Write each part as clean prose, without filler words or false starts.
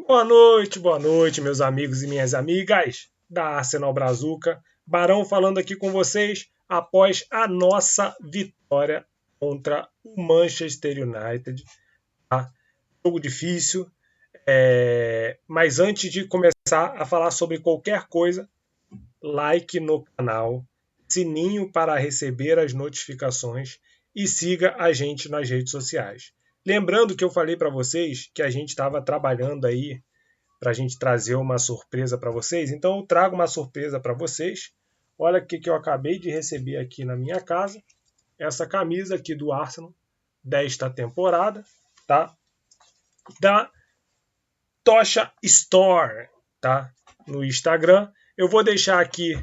Boa noite, meus amigos e minhas amigas da Arsenal Brazuca. Barão falando aqui com vocês após a nossa vitória contra o Manchester United. Tá? Jogo difícil, mas antes de começar a falar sobre qualquer coisa, like no canal, sininho para receber as notificações e siga a gente nas redes sociais. Lembrando que eu falei para vocês que a gente estava trabalhando aí para a gente trazer uma surpresa para vocês. Então eu trago uma surpresa para vocês. Olha o que eu acabei de receber aqui na minha casa. Essa camisa aqui do Arsenal desta temporada, tá? Da Tocha Store, tá? No Instagram. Eu vou deixar aqui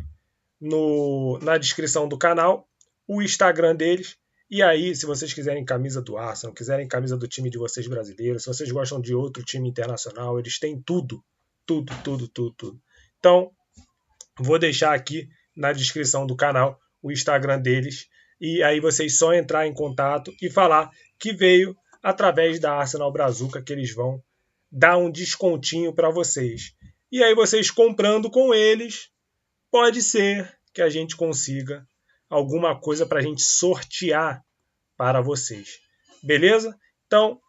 na descrição do canal o Instagram deles. E aí, se vocês quiserem camisa do Arsenal, quiserem camisa do time de vocês brasileiro, se vocês gostam de outro time internacional, eles têm tudo. Tudo. Então, vou deixar aqui na descrição do canal o Instagram deles. E aí vocês só entrar em contato e falar que veio através da Arsenal Brazuca, que eles vão dar um descontinho para vocês. E aí vocês comprando com eles, pode ser que a gente consiga alguma coisa para a gente sortear para vocês. Beleza? Então,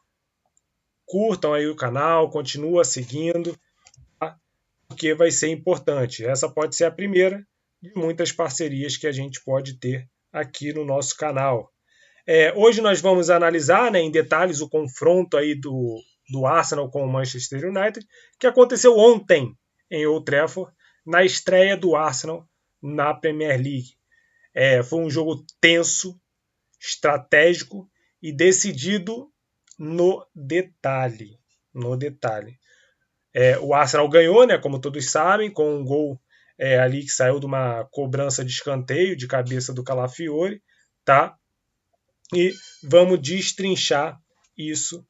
curtam aí o canal, continua seguindo, tá? Porque vai ser importante. Essa pode ser a primeira de muitas parcerias que a gente pode ter aqui no nosso canal. Hoje nós vamos analisar, né, em detalhes o confronto aí do Arsenal com o Manchester United, que aconteceu ontem em Old Trafford, na estreia do Arsenal na Premier League. Foi um jogo tenso, estratégico e decidido no detalhe. O Arsenal ganhou, né, como todos sabem, com um gol ali que saiu de uma cobrança de escanteio de cabeça do Calafiori, tá? E vamos destrinchar isso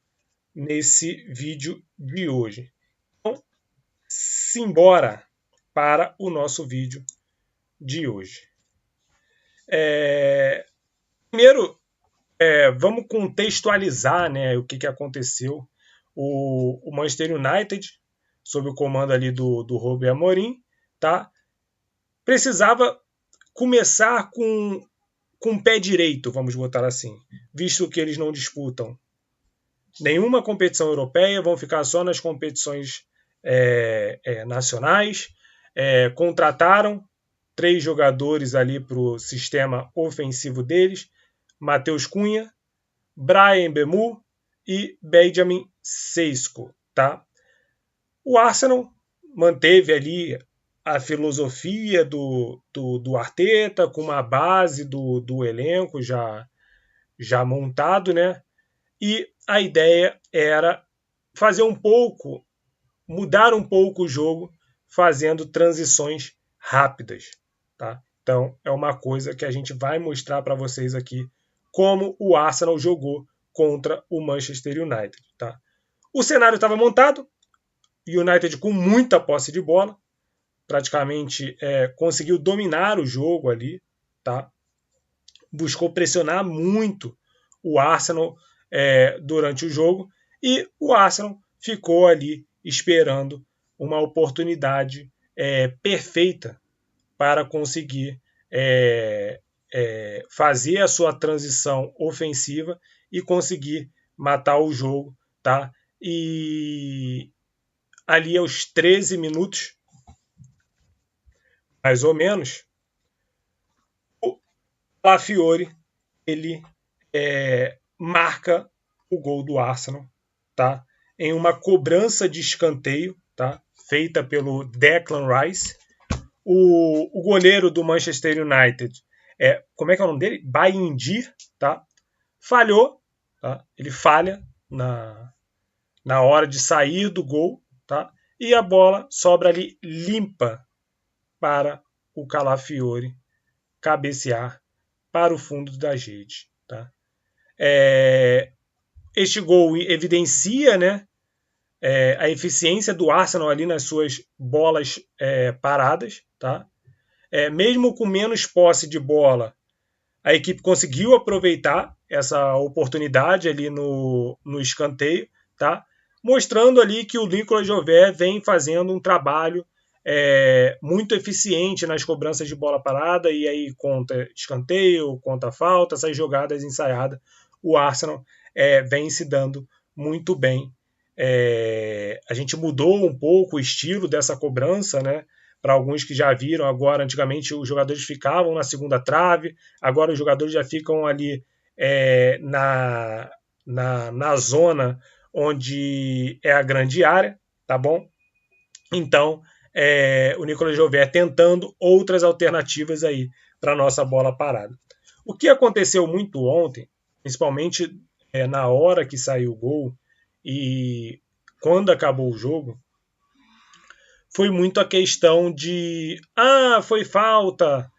nesse vídeo de hoje. Então, simbora para o nosso vídeo de hoje. Primeiro, vamos contextualizar, né, o que aconteceu. O Manchester United, sob o comando ali do Ruben Amorim, tá? Precisava começar com o pé direito, vamos botar assim, visto que eles não disputam nenhuma competição europeia, vão ficar só nas competições nacionais. Contrataram 3 jogadores ali para o sistema ofensivo deles: Matheus Cunha, Bryan Mbeumo e Benjamin Sesko, tá? O Arsenal manteve ali a filosofia do Arteta, com uma base do elenco já montado, né? E a ideia era mudar um pouco o jogo, fazendo transições rápidas, tá? Então, é uma coisa que a gente vai mostrar para vocês aqui, como o Arsenal jogou contra o Manchester United, tá? O cenário estava montado, o United com muita posse de bola, praticamente conseguiu dominar o jogo ali, tá? Buscou pressionar muito o Arsenal durante o jogo, e o Arsenal ficou ali esperando uma oportunidade perfeita para conseguir fazer a sua transição ofensiva e conseguir matar o jogo, tá? E ali aos 13 minutos, mais ou menos, o Calafiori ele marca o gol do Arsenal, tá? Em uma cobrança de escanteio, tá? Feita pelo Declan Rice. O goleiro do Manchester United, como é que é o nome dele? Bayindir, tá? Falhou, tá? Ele falha na hora de sair do gol, tá? E a bola sobra ali limpa para o Calafiori cabecear para o fundo das redes, tá? Este gol evidencia, né, a eficiência do Arsenal ali nas suas bolas paradas, tá? Mesmo com menos posse de bola, a equipe conseguiu aproveitar essa oportunidade ali no escanteio, tá? mostrando ali que o Nicolas Jové vem fazendo um trabalho muito eficiente nas cobranças de bola parada, e aí conta escanteio, conta falta, essas jogadas ensaiadas, o Arsenal vem se dando muito bem. A gente mudou um pouco o estilo dessa cobrança, né? Para alguns que já viram, agora antigamente os jogadores ficavam na segunda trave, agora os jogadores já ficam ali na zona onde é a grande área, tá bom? Então, o Nicolas Jové tentando outras alternativas aí para a nossa bola parada. O que aconteceu muito ontem, principalmente na hora que saiu o gol e quando acabou o jogo, foi muito a questão de foi falta,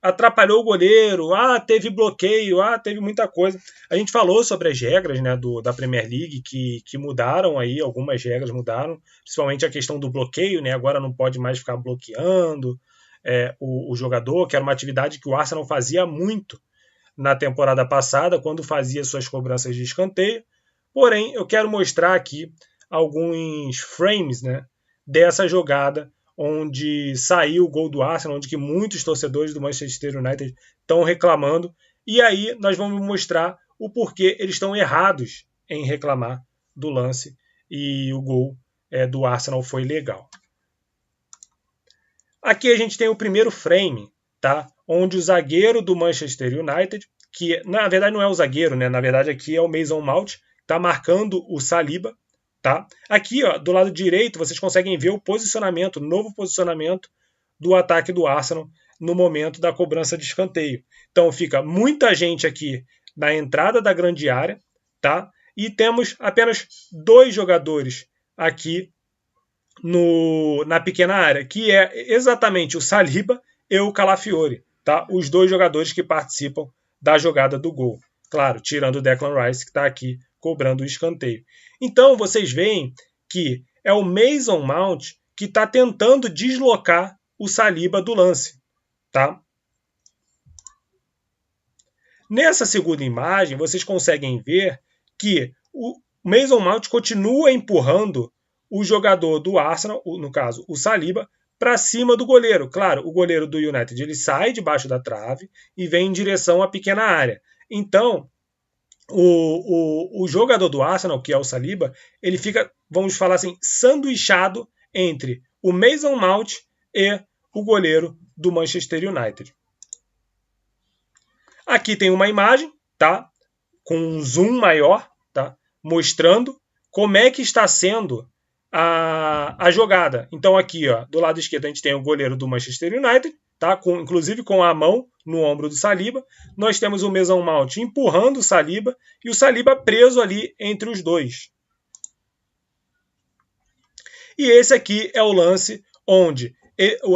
atrapalhou o goleiro, teve bloqueio, teve muita coisa. A gente falou sobre as regras, né, da Premier League que mudaram aí, algumas regras mudaram, principalmente a questão do bloqueio, né, agora não pode mais ficar bloqueando o jogador, que era uma atividade que o Arsenal fazia muito na temporada passada, quando fazia suas cobranças de escanteio. Porém, eu quero mostrar aqui alguns frames, né, dessa jogada onde saiu o gol do Arsenal, onde que muitos torcedores do Manchester United estão reclamando, e aí nós vamos mostrar o porquê eles estão errados em reclamar do lance, e o gol do Arsenal foi legal. Aqui a gente tem o primeiro frame, tá? Onde o zagueiro do Manchester United, que na verdade não é o zagueiro, né? Na verdade aqui é o Mason Mount, está marcando o Saliba. Tá? Aqui, ó, do lado direito, vocês conseguem ver o posicionamento, novo posicionamento do ataque do Arsenal no momento da cobrança de escanteio. Então fica muita gente aqui na entrada da grande área, tá? E temos apenas 2 jogadores aqui na pequena área, que é exatamente o Saliba e o Calafiori, tá? Os 2 jogadores que participam da jogada do gol. Claro, tirando o Declan Rice, que está aqui cobrando o escanteio. Então, vocês veem que é o Mason Mount que está tentando deslocar o Saliba do lance. Tá? Nessa segunda imagem, vocês conseguem ver que o Mason Mount continua empurrando o jogador do Arsenal, no caso, o Saliba, para cima do goleiro. Claro, o goleiro do United ele sai debaixo da trave e vem em direção à pequena área. Então, o jogador do Arsenal, que é o Saliba, ele fica, vamos falar assim, sanduichado entre o Mason Mount e o goleiro do Manchester United. Aqui tem uma imagem, tá? Com um zoom maior, tá? Mostrando como é que está sendo a jogada. Então aqui, ó, do lado esquerdo a gente tem o goleiro do Manchester United, tá? Inclusive com a mão no ombro do Saliba. Nós temos o Mason Mount empurrando o Saliba e o Saliba preso ali entre os dois. E esse aqui é o lance onde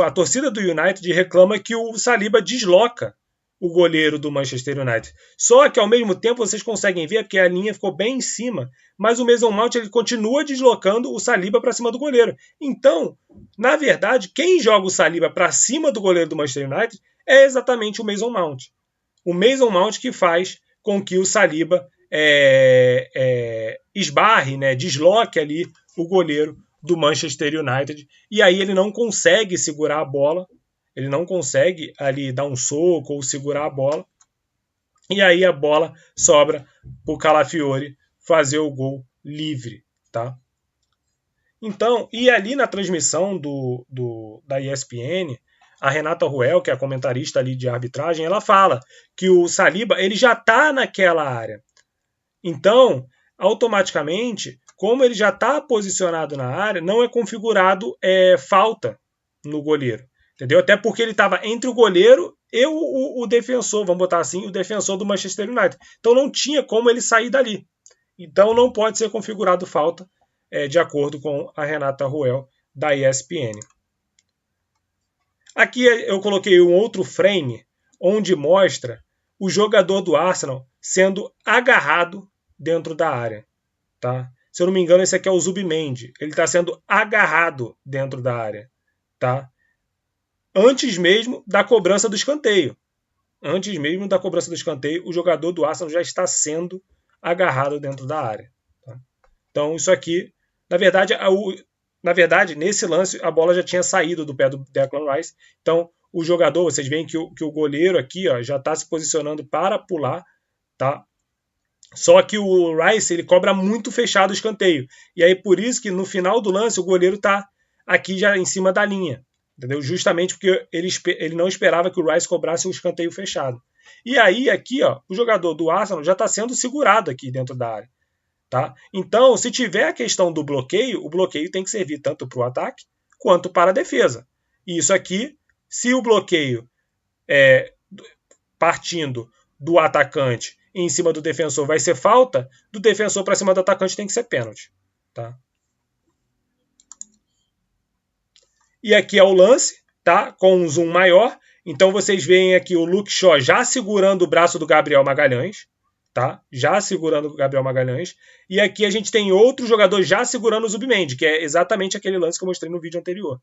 a torcida do United reclama que o Saliba desloca o goleiro do Manchester United. Só que ao mesmo tempo vocês conseguem ver, porque a linha ficou bem em cima, mas o Mason Mount ele continua deslocando o Saliba para cima do goleiro. Então, na verdade, quem joga o Saliba para cima do goleiro do Manchester United é exatamente o Mason Mount. O Mason Mount que faz com que o Saliba esbarre, né, desloque ali o goleiro do Manchester United, e aí ele não consegue segurar a bola, ele não consegue ali dar um soco ou segurar a bola, e aí a bola sobra para o Calafiori fazer o gol livre, tá? Então, e ali na transmissão da ESPN, a Renata Ruel, que é a comentarista ali de arbitragem, ela fala que o Saliba ele já está naquela área. Então, automaticamente, como ele já está posicionado na área, não é configurado falta no goleiro. Entendeu? Até porque ele estava entre o goleiro e o defensor, vamos botar assim, o defensor do Manchester United. Então não tinha como ele sair dali. Então não pode ser configurado falta, de acordo com a Renata Ruel, da ESPN. Aqui eu coloquei um outro frame, onde mostra o jogador do Arsenal sendo agarrado dentro da área. Tá? Se eu não me engano, esse aqui é o Zubimendi. Ele está sendo agarrado dentro da área. Tá? Antes mesmo da cobrança do escanteio. Antes mesmo da cobrança do escanteio, o jogador do Arsenal já está sendo agarrado dentro da área. Tá? Então isso aqui, na verdade, nesse lance a bola já tinha saído do pé do Declan Rice. Então o jogador, vocês veem que o goleiro aqui, ó, já está se posicionando para pular, tá? Só que o Rice ele cobra muito fechado o escanteio. E aí por isso que no final do lance o goleiro está aqui já em cima da linha. Entendeu? Justamente porque ele não esperava que o Rice cobrasse um escanteio fechado. E aí aqui, ó, o jogador do Arsenal já está sendo segurado aqui dentro da área. Tá? Então, se tiver a questão do bloqueio, o bloqueio tem que servir tanto para o ataque quanto para a defesa. E isso aqui, se o bloqueio é partindo do atacante em cima do defensor vai ser falta, do defensor para cima do atacante tem que ser pênalti. Tá? E aqui é o lance, tá? Com um zoom maior. Então vocês veem aqui o Luke Shaw já segurando o braço do Gabriel Magalhães, tá? Já segurando o Gabriel Magalhães. E aqui a gente tem outro jogador já segurando o Zubimendi, que é exatamente aquele lance que eu mostrei no vídeo anterior.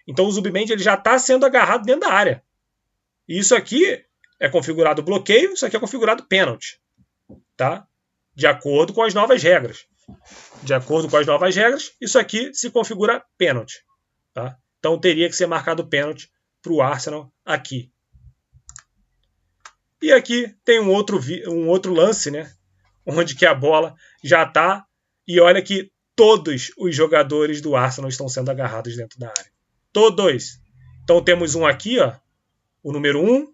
Então o Zubimendi ele já está sendo agarrado dentro da área. E isso aqui é configurado bloqueio, isso aqui é configurado pênalti, tá? De acordo com as novas regras. De acordo com as novas regras, isso aqui se configura pênalti, tá? Então teria que ser marcado pênalti para o Arsenal aqui. E aqui tem um outro lance, né? Onde que a bola já está. E olha que todos os jogadores do Arsenal estão sendo agarrados dentro da área. Todos. Então temos um aqui, ó, o número 1,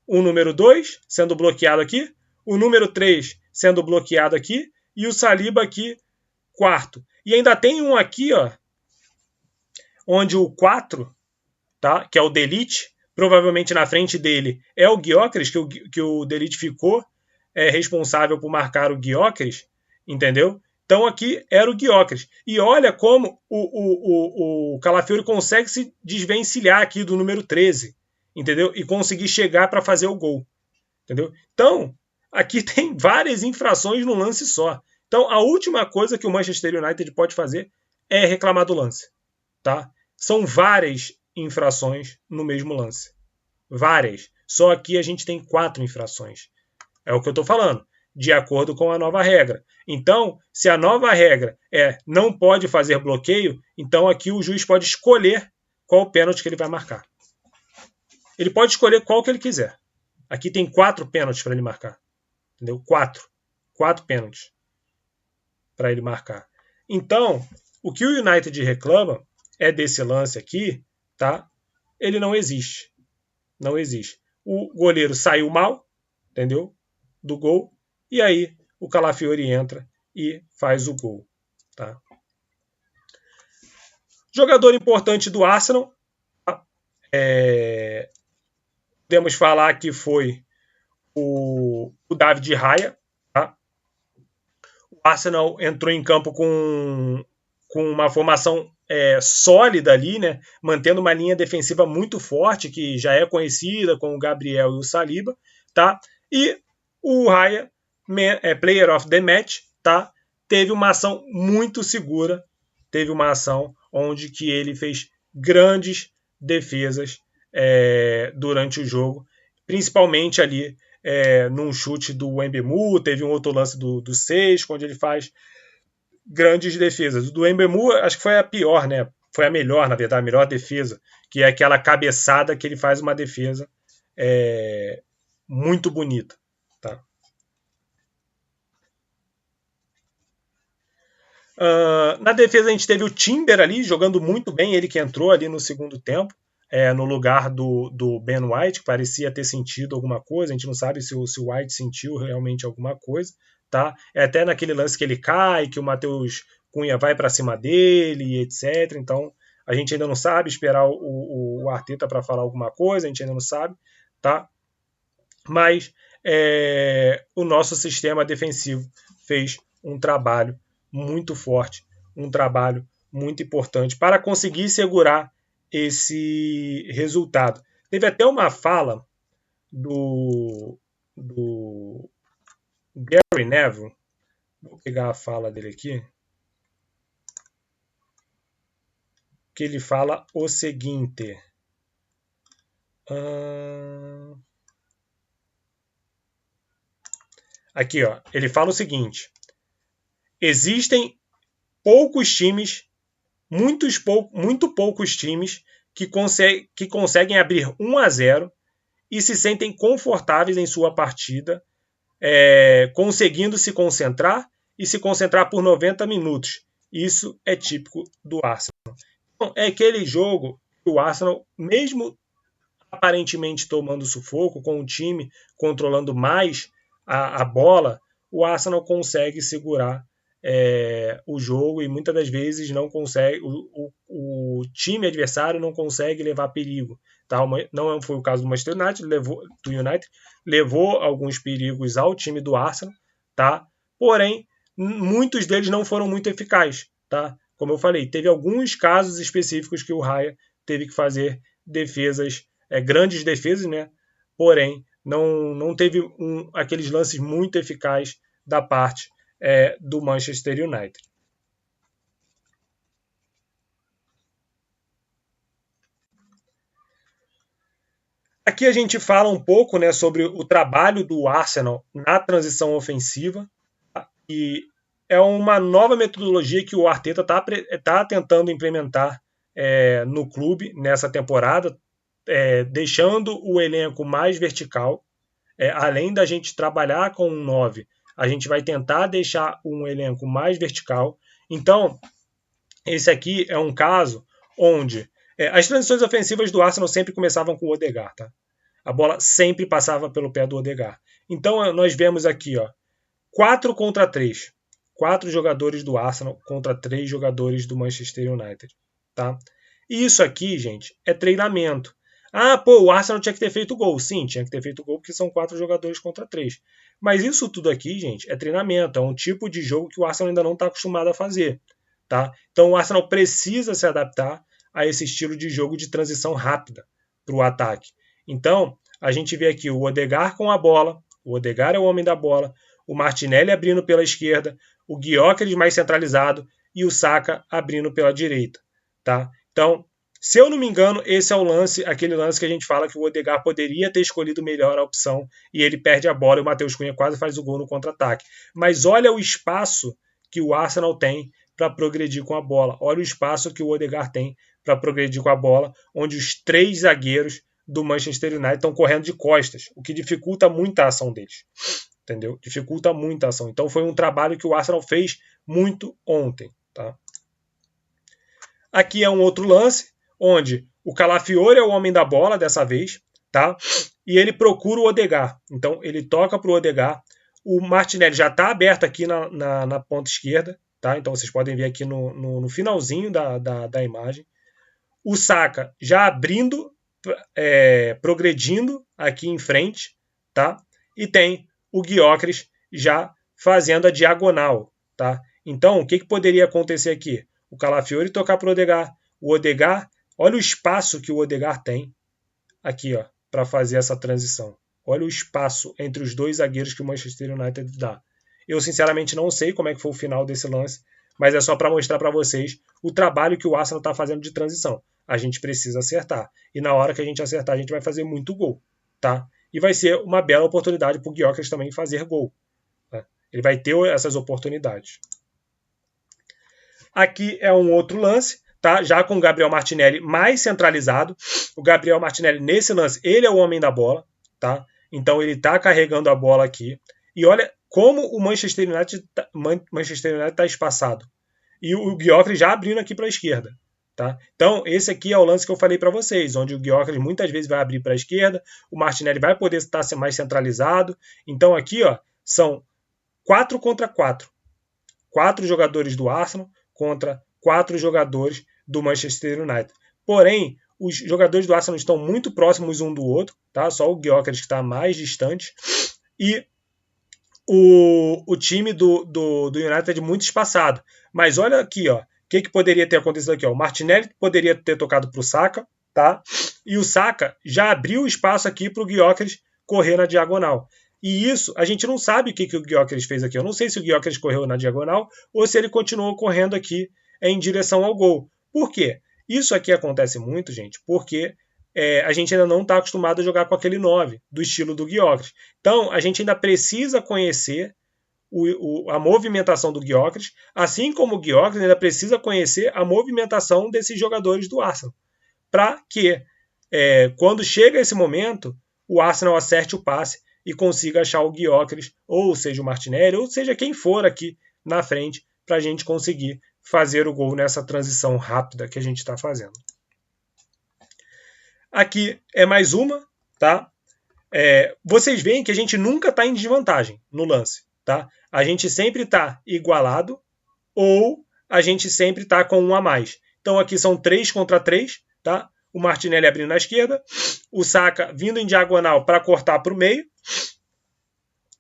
o número 2 sendo bloqueado aqui, o número 3 sendo bloqueado aqui e o Saliba aqui, quarto. E ainda tem um aqui, ó, onde o 4, tá, que é o Delite, provavelmente na frente dele é o Gyökeres, que o Delite ficou responsável por marcar o Gyökeres, entendeu? Então aqui era o Gyökeres. E olha como o Calafiori consegue se desvencilhar aqui do número 13, entendeu? E conseguir chegar para fazer o gol, entendeu? Então, aqui tem várias infrações num lance só. Então, a última coisa que o Manchester United pode fazer é reclamar do lance, tá? São várias infrações no mesmo lance. Várias. Só aqui a gente tem 4 infrações. É o que eu estou falando. De acordo com a nova regra. Então, se a nova regra é não pode fazer bloqueio, então aqui o juiz pode escolher qual pênalti que ele vai marcar. Ele pode escolher qual que ele quiser. Aqui tem 4 pênaltis para ele marcar. Entendeu? 4. 4 pênaltis para ele marcar. Então, o que o United reclama é desse lance aqui, tá? Ele não existe. Não existe. O goleiro saiu mal, entendeu? Do gol. E aí o Calafiori entra e faz o gol. Tá? Jogador importante do Arsenal. Tá? Podemos falar que foi o David Raya. Tá? O Arsenal entrou em campo com uma formação sólida ali, né? Mantendo uma linha defensiva muito forte, que já é conhecida com o Gabriel e o Saliba. Tá? E o Raya, Player of the Match, tá? Teve uma ação muito segura, teve uma ação onde que ele fez grandes defesas durante o jogo, principalmente ali num chute do Mbemu, teve um outro lance do Seixo, onde ele faz grandes defesas. O do Mbemu acho que foi a pior, né? Foi a melhor, na verdade, a melhor defesa, que é aquela cabeçada que ele faz uma defesa muito bonita. Tá? Na defesa a gente teve o Timber ali jogando muito bem, ele que entrou ali no segundo tempo, no lugar do Ben White, que parecia ter sentido alguma coisa, a gente não sabe se o White sentiu realmente alguma coisa, tá? Até naquele lance que ele cai, que o Matheus Cunha vai para cima dele, etc. Então a gente ainda não sabe, esperar o Arteta para falar alguma coisa, a gente ainda não sabe, tá? Mas o nosso sistema defensivo fez um trabalho muito forte, um trabalho muito importante para conseguir segurar esse resultado. Teve até uma fala do Gary Neville, vou pegar a fala dele aqui, que ele fala o seguinte. Aqui, ó, ele fala o seguinte: existem poucos times, muito poucos times que conseguem abrir 1-0 e se sentem confortáveis em sua partida, conseguindo se concentrar e se concentrar por 90 minutos. Isso é típico do Arsenal. Então, é aquele jogo que o Arsenal, mesmo aparentemente tomando sufoco, com o time controlando mais a bola, o Arsenal consegue segurar o jogo e muitas das vezes não consegue, o time adversário não consegue levar perigo. Tá? Não foi o caso do Manchester United, levou alguns perigos ao time do Arsenal, tá? Porém, muitos deles não foram muito eficazes. Tá? Como eu falei, teve alguns casos específicos que o Raya teve que fazer defesas, grandes defesas, né? Porém, não teve aqueles lances muito eficazes da parte do Manchester United. Aqui a gente fala um pouco, né, sobre o trabalho do Arsenal na transição ofensiva, tá? E é uma nova metodologia que o Arteta está tentando implementar no clube nessa temporada, deixando o elenco mais vertical. Além da gente trabalhar com um 9, a gente vai tentar deixar um elenco mais vertical. Então, esse aqui é um caso onde as transições ofensivas do Arsenal sempre começavam com o Odegaard. Tá? A bola sempre passava pelo pé do Odegaard. Então, nós vemos aqui 4 contra 3. 4 jogadores do Arsenal contra 3 jogadores do Manchester United. Tá? E isso aqui, gente, é treinamento. O Arsenal tinha que ter feito gol. Sim, tinha que ter feito gol porque são 4 jogadores contra 3. Mas isso tudo aqui, gente, é treinamento. É um tipo de jogo que o Arsenal ainda não está acostumado a fazer. Tá? Então o Arsenal precisa se adaptar a esse estilo de jogo de transição rápida para o ataque. Então, a gente vê aqui o Odegaard com a bola. O Odegaard é o homem da bola. O Martinelli abrindo pela esquerda. O Gyökeres mais centralizado. E o Saka abrindo pela direita. Tá? Então, se eu não me engano, esse é o lance, aquele lance que a gente fala que o Odegaard poderia ter escolhido melhor a opção e ele perde a bola e o Matheus Cunha quase faz o gol no contra-ataque. Mas olha o espaço que o Arsenal tem para progredir com a bola. Olha o espaço que o Odegaard tem para progredir com a bola, onde os 3 zagueiros do Manchester United estão correndo de costas, o que dificulta muito a ação deles. Entendeu? Dificulta muito a ação. Então foi um trabalho que o Arsenal fez muito ontem. Tá? Aqui é um outro lance, onde o Calafiori é o homem da bola dessa vez, tá? E ele procura o Odegaard. Então ele toca para o Odegaard. O Martinelli já está aberto aqui na ponta esquerda, tá? Então vocês podem ver aqui no finalzinho da imagem. O Saka já abrindo, progredindo aqui em frente, tá? E tem o Gyökeres já fazendo a diagonal, tá? Então o que poderia acontecer aqui? O Calafiori tocar para o Odegaard. O Odegaard, olha o espaço que o Odegaard tem aqui, para fazer essa transição. Olha o espaço entre os 2 zagueiros que o Manchester United dá. Eu, sinceramente, não sei como é que foi o final desse lance, mas é só para mostrar para vocês o trabalho que o Arsenal está fazendo de transição. A gente precisa acertar. E na hora que a gente acertar, a gente vai fazer muito gol. Tá? E vai ser uma bela oportunidade para o Gyökeres também fazer gol. Tá? Ele vai ter essas oportunidades. Aqui é um outro lance, tá? Já com o Gabriel Martinelli mais centralizado. O Gabriel Martinelli, nesse lance, ele é o homem da bola, tá? Então ele está carregando a bola aqui. E olha como o Manchester United está espaçado. E o Gyökeres já abrindo aqui para a esquerda. Tá? Então, esse aqui é o lance que eu falei para vocês, onde o Gyökeres muitas vezes vai abrir para a esquerda, o Martinelli vai poder estar mais centralizado. Então, aqui são 4 contra 4. 4 jogadores do Arsenal contra 4 jogadores do Manchester United. Porém, os jogadores do Arsenal estão muito próximos um do outro, tá? Só o Gyökeres que está mais distante. E o time do United é muito espaçado. Mas olha aqui, o que poderia ter acontecido aqui? O Martinelli poderia ter tocado para o Saka, tá? E o Saka já abriu espaço aqui para o Gyökeres correr na diagonal. E isso, a gente não sabe o que o Gyökeres fez aqui. Eu não sei se o Gyökeres correu na diagonal ou se ele continuou correndo aqui em direção ao gol. Por quê? Isso aqui acontece muito, gente, porque a gente ainda não está acostumado a jogar com aquele 9, do estilo do Gyökeres. Então, a gente ainda precisa conhecer a movimentação do Gyökeres, assim como o Gyökeres ainda precisa conhecer a movimentação desses jogadores do Arsenal, para que, quando chega esse momento, o Arsenal acerte o passe e consiga achar o Gyökeres, ou seja o Martinelli, ou seja quem for aqui na frente, para a gente conseguir fazer o gol nessa transição rápida que a gente está fazendo. Aqui é mais uma, tá? Vocês veem que a gente nunca está em desvantagem no lance, tá? A gente sempre está igualado ou a gente sempre está com um a mais. Então aqui são 3 contra 3, tá? O Martinelli abrindo na esquerda, o Saka vindo em diagonal para cortar para o meio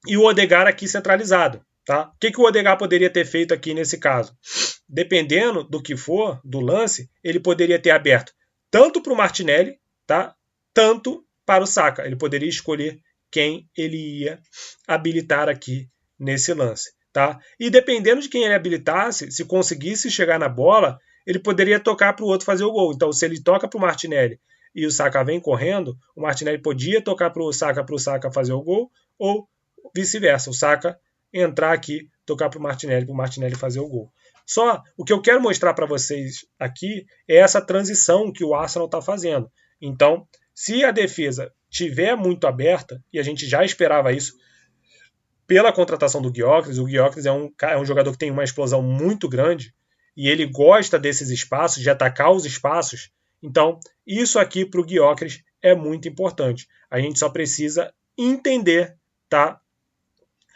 e o Odegaard aqui centralizado, tá? O que o Odegaard poderia ter feito aqui nesse caso? Dependendo do que for, do lance, ele poderia ter aberto tanto para o Martinelli, tá? Tanto para o Saka. Ele poderia escolher quem ele ia habilitar aqui nesse lance, tá? E dependendo de quem ele habilitasse, se conseguisse chegar na bola, ele poderia tocar para o outro fazer o gol. Então, se ele toca para o Martinelli e o Saka vem correndo, o Martinelli podia tocar para o Saka fazer o gol, ou vice-versa, o Saka entrar aqui, tocar para o Martinelli fazer o gol. Só o que eu quero mostrar para vocês aqui é essa transição que o Arsenal está fazendo. Então, se a defesa estiver muito aberta, e a gente já esperava isso pela contratação do Gyökeres, o Gyökeres é um jogador que tem uma explosão muito grande, e ele gosta desses espaços, de atacar os espaços. Então, isso aqui para o Gyökeres é muito importante. A gente só precisa entender, tá,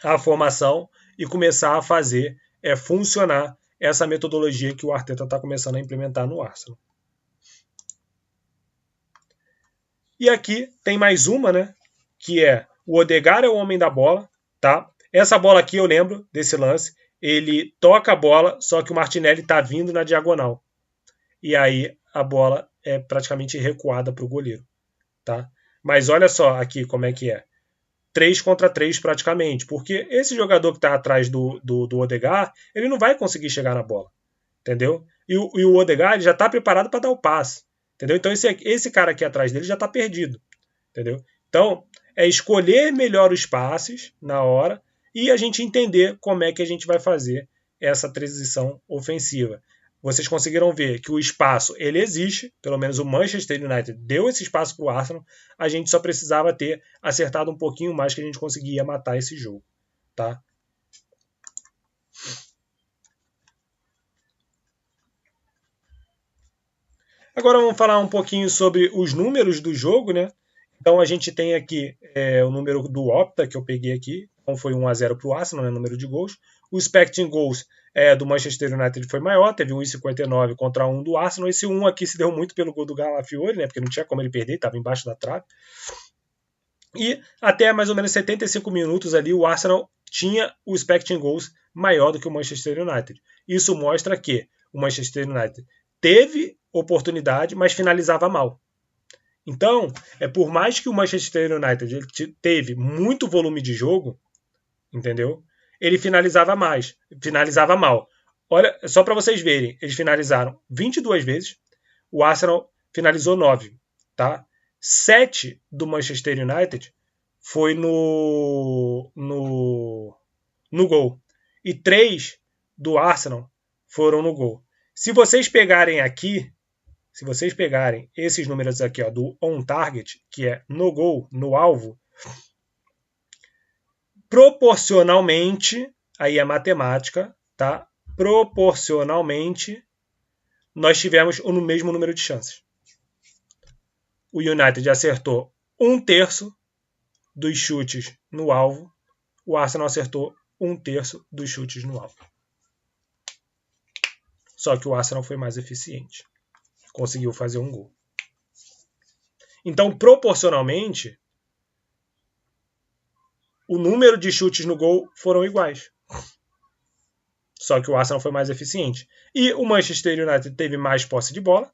a formação e começar a fazer funcionar essa metodologia que o Arteta está começando a implementar no Arsenal. E aqui tem mais uma, né? Que é o Odegaard é o homem da bola, tá? Essa bola aqui eu lembro desse lance. Ele toca a bola, só que o Martinelli está vindo na diagonal. E aí a bola é praticamente recuada para o goleiro, tá? Mas olha só aqui como é que é. 3 contra 3 praticamente, porque esse jogador que está atrás do Odegaard, ele não vai conseguir chegar na bola, entendeu? E o Odegaard já está preparado para dar o passe, entendeu? Então esse cara aqui atrás dele já está perdido, entendeu? Então é escolher melhor os passes na hora e a gente entender como é que a gente vai fazer essa transição ofensiva. Vocês conseguiram ver que o espaço ele existe, pelo menos o Manchester United deu esse espaço para o Arsenal, a gente só precisava ter acertado um pouquinho mais que a gente conseguia matar esse jogo, tá? Agora vamos falar um pouquinho sobre os números do jogo, né? Então a gente tem aqui o número do Opta que eu peguei aqui, então foi 1-0 para o Arsenal, né, número de gols. O expecting goals do Manchester United foi maior, teve 1,59 contra 1 do Arsenal. Esse 1 aqui se deu muito pelo gol do Galafiori, né, porque não tinha como ele perder, estava embaixo da trave. E até mais ou menos 75 minutos ali o Arsenal tinha o expecting goals maior do que o Manchester United. Isso mostra que o Manchester United teve oportunidade, mas finalizava mal. Então, por mais que o Manchester United ele teve muito volume de jogo, entendeu? Ele finalizava mal. Olha, só para vocês verem, eles finalizaram 22 vezes, o Arsenal finalizou 9, tá? 7 do Manchester United foi no gol. E 3 do Arsenal foram no gol. Se vocês pegarem aqui, se vocês pegarem esses números aqui, ó, do on target, que é no gol, no alvo, proporcionalmente, aí é matemática, tá? Proporcionalmente, nós tivemos o mesmo número de chances. O United acertou 1/3 dos chutes no alvo, o Arsenal acertou 1/3 dos chutes no alvo. Só que o Arsenal foi mais eficiente. Conseguiu fazer um gol. Então, proporcionalmente, o número de chutes no gol foram iguais. Só que o Arsenal foi mais eficiente. E o Manchester United teve mais posse de bola,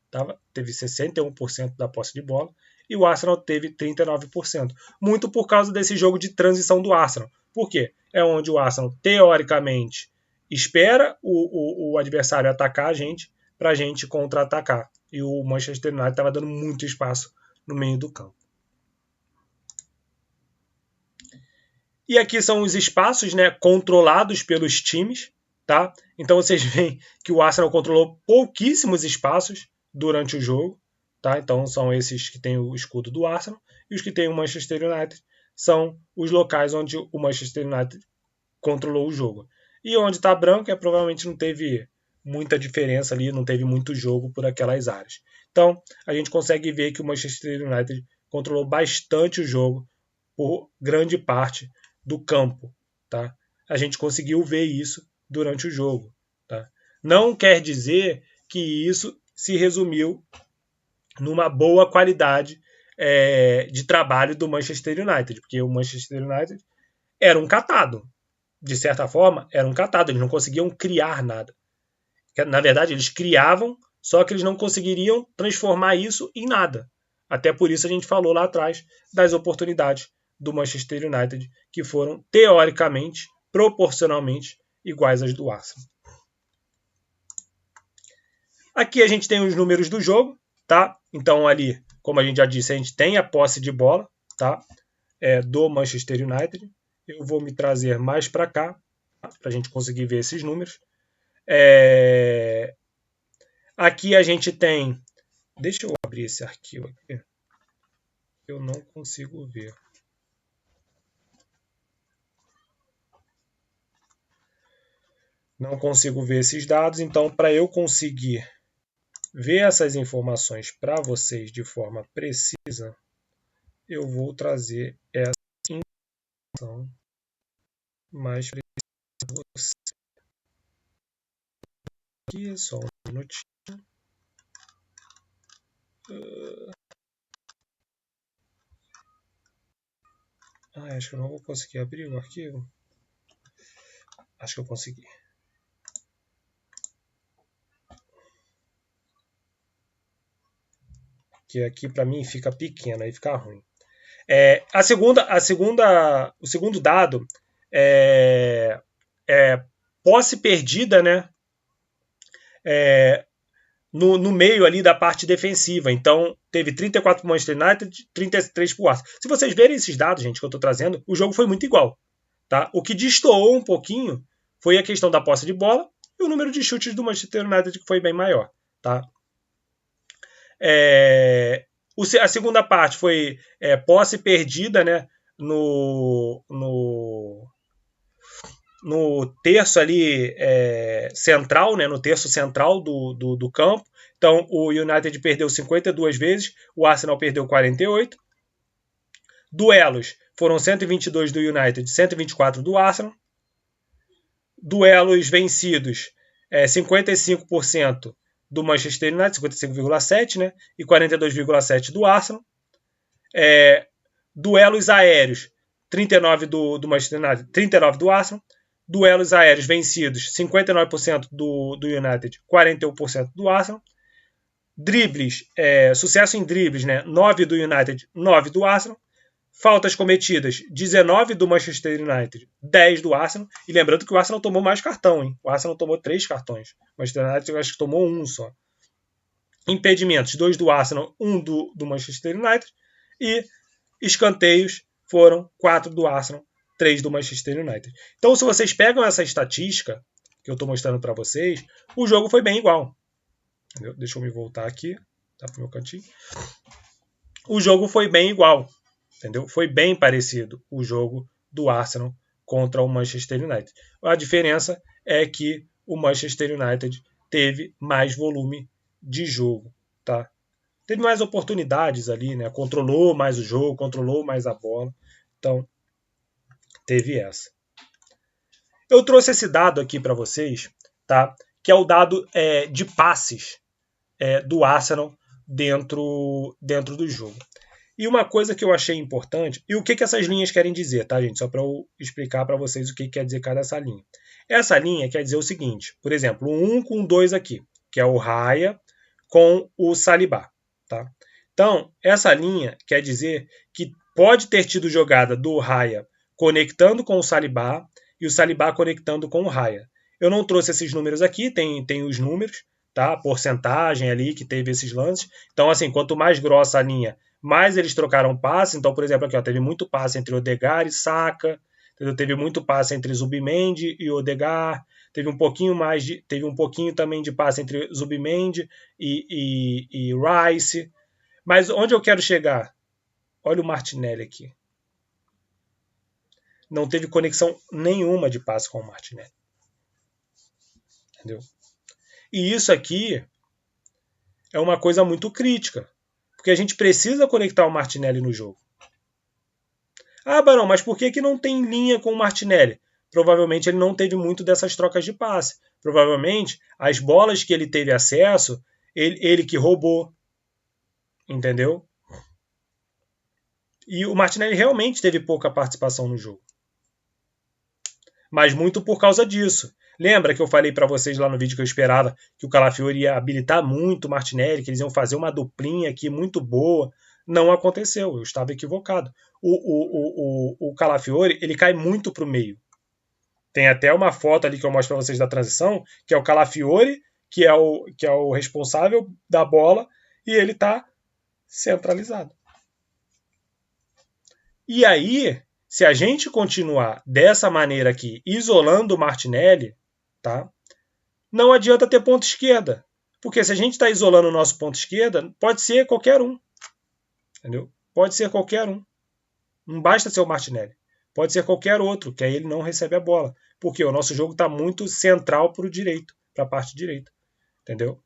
teve 61% da posse de bola, e o Arsenal teve 39%. Muito por causa desse jogo de transição do Arsenal. Por quê? É onde o Arsenal, teoricamente, espera o adversário atacar a gente para a gente contra-atacar. E o Manchester United estava dando muito espaço no meio do campo. E aqui são os espaços, né, controlados pelos times, tá? Então vocês veem que o Arsenal controlou pouquíssimos espaços durante o jogo, tá? Então são esses que têm o escudo do Arsenal, e os que têm o Manchester United são os locais onde o Manchester United controlou o jogo. E onde está branco provavelmente não teve muita diferença ali, não teve muito jogo por aquelas áreas. Então a gente consegue ver que o Manchester United controlou bastante o jogo por grande parte do campo, tá? A gente conseguiu ver isso durante o jogo, tá? Não quer dizer que isso se resumiu numa boa qualidade de trabalho do Manchester United, porque o Manchester United era um catado, de certa forma, era um catado, eles não conseguiam criar nada. Na verdade, eles criavam, só que eles não conseguiriam transformar isso em nada. Até por isso a gente falou lá atrás das oportunidades do Manchester United, que foram, teoricamente, proporcionalmente, iguais às do Arsenal. Aqui a gente tem os números do jogo, tá? Então ali, como a gente já disse, a gente tem a posse de bola, tá? Do Manchester United. Eu vou me trazer mais para cá, tá? Para a gente conseguir ver esses números. Aqui a gente tem... Deixa eu abrir esse arquivo aqui. Eu não consigo ver. Não consigo ver esses dados, então para eu conseguir ver essas informações para vocês de forma precisa, eu vou trazer essa informação mais precisa para você. Aqui, só um minutinho. Acho que eu não vou conseguir abrir o arquivo. Acho que eu consegui. Que aqui para mim fica pequeno, aí fica ruim. O segundo dado é posse perdida, né? No meio ali da parte defensiva. Então, teve 34 para o Manchester United, 33 para o Arsenal. Se vocês verem esses dados, gente, que eu estou trazendo, o jogo foi muito igual. Tá? O que destoou um pouquinho foi a questão da posse de bola e o número de chutes do Manchester United, que foi bem maior. Tá? A segunda parte foi posse perdida, né, no terço ali central, né, no terço central do campo. Então o United perdeu 52 vezes, o Arsenal perdeu 48. Duelos foram 122 do United, 124 do Arsenal. Duelos vencidos, 55% do Manchester United, 55,7%, né? E 42,7% do Arsenal. Duelos aéreos, 39% do Manchester United, 39% do Arsenal. Duelos aéreos vencidos, 59% do United, 41% do Arsenal. Dribles, sucesso em dribles, né? 9% do United, 9% do Arsenal. Faltas cometidas, 19 do Manchester United, 10 do Arsenal. E lembrando que o Arsenal tomou mais cartão, hein? O Arsenal tomou 3 cartões. O Manchester United eu acho que tomou 1 só. Impedimentos, 2 do Arsenal, 1 do Manchester United. E escanteios foram 4 do Arsenal, 3 do Manchester United. Então, se vocês pegam essa estatística que eu estou mostrando para vocês, o jogo foi bem igual. Entendeu? Deixa eu me voltar aqui, tá pro meu cantinho. O jogo foi bem igual. Entendeu? Foi bem parecido o jogo do Arsenal contra o Manchester United. A diferença é que o Manchester United teve mais volume de jogo, tá? Teve mais oportunidades ali, né? Controlou mais o jogo, controlou mais a bola. Então, teve essa. Eu trouxe esse dado aqui para vocês, tá? Que é o dado de passes do Arsenal dentro do jogo. E uma coisa que eu achei importante, e o que essas linhas querem dizer, tá, gente? Só para eu explicar para vocês o que quer dizer cada essa linha. Essa linha quer dizer o seguinte, por exemplo, o 1 com 2 aqui, que é o Raya com o Saliba, tá? Então, essa linha quer dizer que pode ter tido jogada do Raya conectando com o Saliba e o Saliba conectando com o Raya. Eu não trouxe esses números aqui, tem os números, tá? A porcentagem ali que teve esses lances. Então, assim, quanto mais grossa a linha, mais eles trocaram passe. Então, por exemplo, aqui ó, teve muito passe entre Odegaard e Saka, Entendeu? Teve muito passe entre Zubimendi e Odegaard, teve um pouquinho também de passe entre Zubimendi e Rice. Mas onde eu quero chegar? Olha o Martinelli aqui. Não teve conexão nenhuma de passe com o Martinelli. Entendeu? E isso aqui é uma coisa muito crítica, porque a gente precisa conectar o Martinelli no jogo. Ah, Barão, mas por que não tem linha com o Martinelli? Provavelmente ele não teve muito dessas trocas de passe. Provavelmente as bolas que ele teve acesso, ele que roubou. Entendeu? E o Martinelli realmente teve pouca participação no jogo. Mas muito por causa disso. Lembra que eu falei para vocês lá no vídeo que eu esperava que o Calafiori ia habilitar muito o Martinelli, que eles iam fazer uma duplinha aqui muito boa? Não aconteceu, eu estava equivocado. O Calafiori, ele cai muito para o meio. Tem até uma foto ali que eu mostro para vocês da transição, que é o Calafiori, que é o responsável da bola, e ele está centralizado. E aí, se a gente continuar dessa maneira aqui, isolando o Martinelli, tá? Não adianta ter ponta esquerda. Porque se a gente está isolando o nosso ponto esquerda, pode ser qualquer um. Entendeu? Pode ser qualquer um. Não basta ser o Martinelli. Pode ser qualquer outro, que aí ele não recebe a bola. Porque o nosso jogo está muito central para o direito, para a parte direita. Entendeu?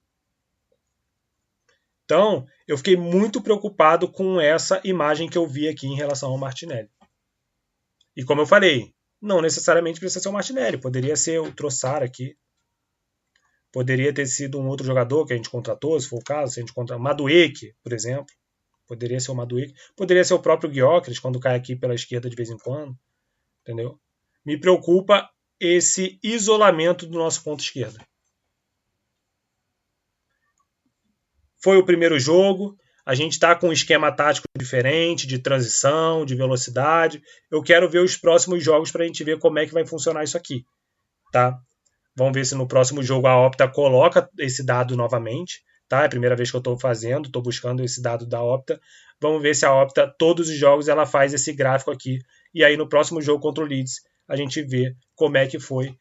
Então, eu fiquei muito preocupado com essa imagem que eu vi aqui em relação ao Martinelli. E como eu falei, não necessariamente precisa ser o Martinelli. Poderia ser o Trossard aqui. Poderia ter sido um outro jogador que a gente contratou, se for o caso. Se a gente contratou Madueke, por exemplo. Poderia ser o Madueke. Poderia ser o próprio Gyökeres, quando cai aqui pela esquerda de vez em quando. Entendeu? Me preocupa esse isolamento do nosso ponto esquerdo. Foi o primeiro jogo. A gente está com um esquema tático diferente, de transição, de velocidade. Eu quero ver os próximos jogos para a gente ver como é que vai funcionar isso aqui. Tá? Vamos ver se no próximo jogo a Opta coloca esse dado novamente. Tá? É a primeira vez que eu estou fazendo, estou buscando esse dado da Opta. Vamos ver se a Opta, todos os jogos, ela faz esse gráfico aqui. E aí no próximo jogo contra o Leeds, a gente vê como é que foi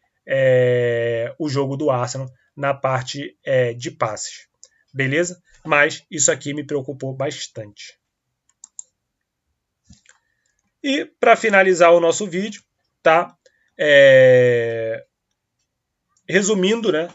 o jogo do Arsenal na parte de passes. Beleza? Mas isso aqui me preocupou bastante. E para finalizar o nosso vídeo, tá? Resumindo, né?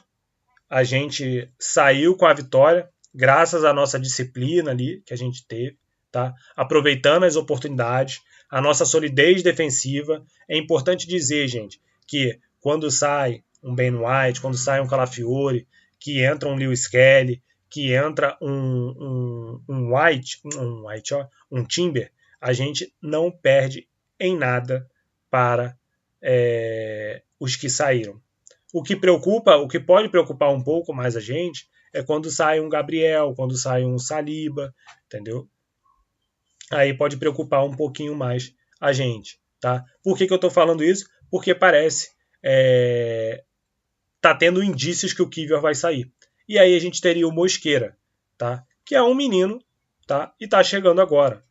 A gente saiu com a vitória, graças à nossa disciplina ali que a gente teve, tá? Aproveitando as oportunidades, a nossa solidez defensiva. É importante dizer, gente, que quando sai um Ben White, quando sai um Calafiori, que entra um Lewis Kelly, que entra um Timber, a gente não perde em nada para os que saíram. O que pode preocupar um pouco mais a gente é quando sai um Gabriel, quando sai um Saliba, entendeu? Aí pode preocupar um pouquinho mais a gente, tá? Por que eu estou falando isso? Porque parece tá tendo indícios que o Kiwior vai sair. E aí a gente teria o Mosqueira, tá? Que é um menino, tá? E tá chegando agora.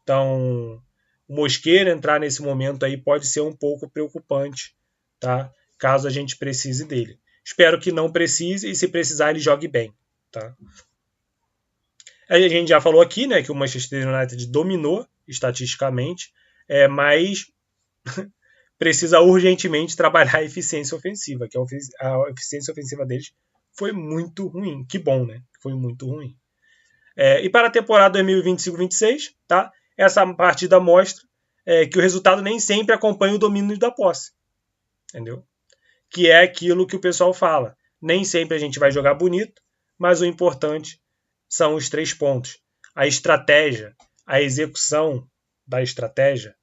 Então, o Mosqueira entrar nesse momento aí pode ser um pouco preocupante, tá? Caso a gente precise dele. Espero que não precise e se precisar ele jogue bem, tá? A gente já falou aqui, né, que o Manchester United dominou estatisticamente, mas precisa urgentemente trabalhar a eficiência ofensiva, que a eficiência ofensiva deles foi muito ruim. Que bom, né? Foi muito ruim. E para a temporada 2025-26, tá? Essa partida mostra que o resultado nem sempre acompanha o domínio da posse. Entendeu? Que é aquilo que o pessoal fala. Nem sempre a gente vai jogar bonito, mas o importante são os 3 pontos. A estratégia, a execução da estratégia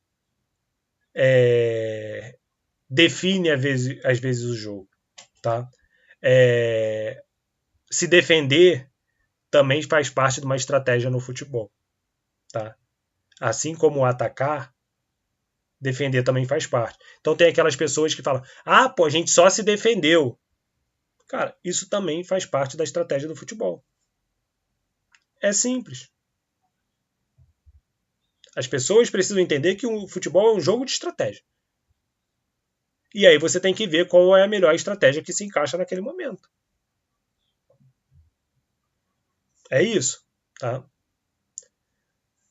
define às vezes o jogo. Tá? Se defender também faz parte de uma estratégia no futebol. Tá? Assim como atacar, defender também faz parte. Então tem aquelas pessoas que falam: ah, pô, a gente só se defendeu. Cara, isso também faz parte da estratégia do futebol. É simples. As pessoas precisam entender que o futebol é um jogo de estratégia. E aí você tem que ver qual é a melhor estratégia que se encaixa naquele momento. É isso, tá?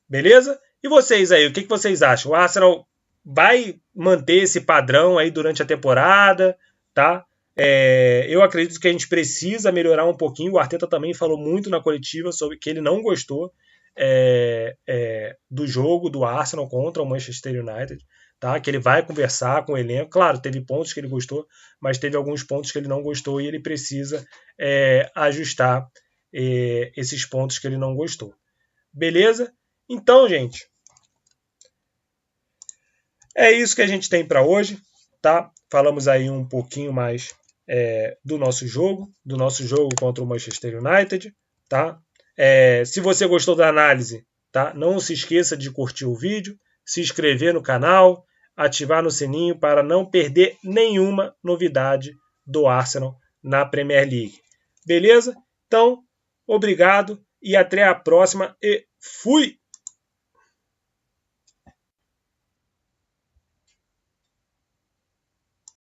Beleza? E vocês aí, o que vocês acham? O Arsenal vai manter esse padrão aí durante a temporada, tá? Eu acredito que a gente precisa melhorar um pouquinho. O Arteta também falou muito na coletiva sobre que ele não gostou do jogo do Arsenal contra o Manchester United, tá? Que ele vai conversar com o elenco. Claro, teve pontos que ele gostou, mas teve alguns pontos que ele não gostou e ele precisa ajustar esses pontos que ele não gostou. Beleza? Então, gente, é isso que a gente tem para hoje, tá? Falamos aí um pouquinho mais do nosso jogo contra o Manchester United, tá? Se você gostou da análise, tá? Não se esqueça de curtir o vídeo, se inscrever no canal, ativar no sininho para não perder nenhuma novidade do Arsenal na Premier League. Beleza? Então, obrigado e até a próxima e fui!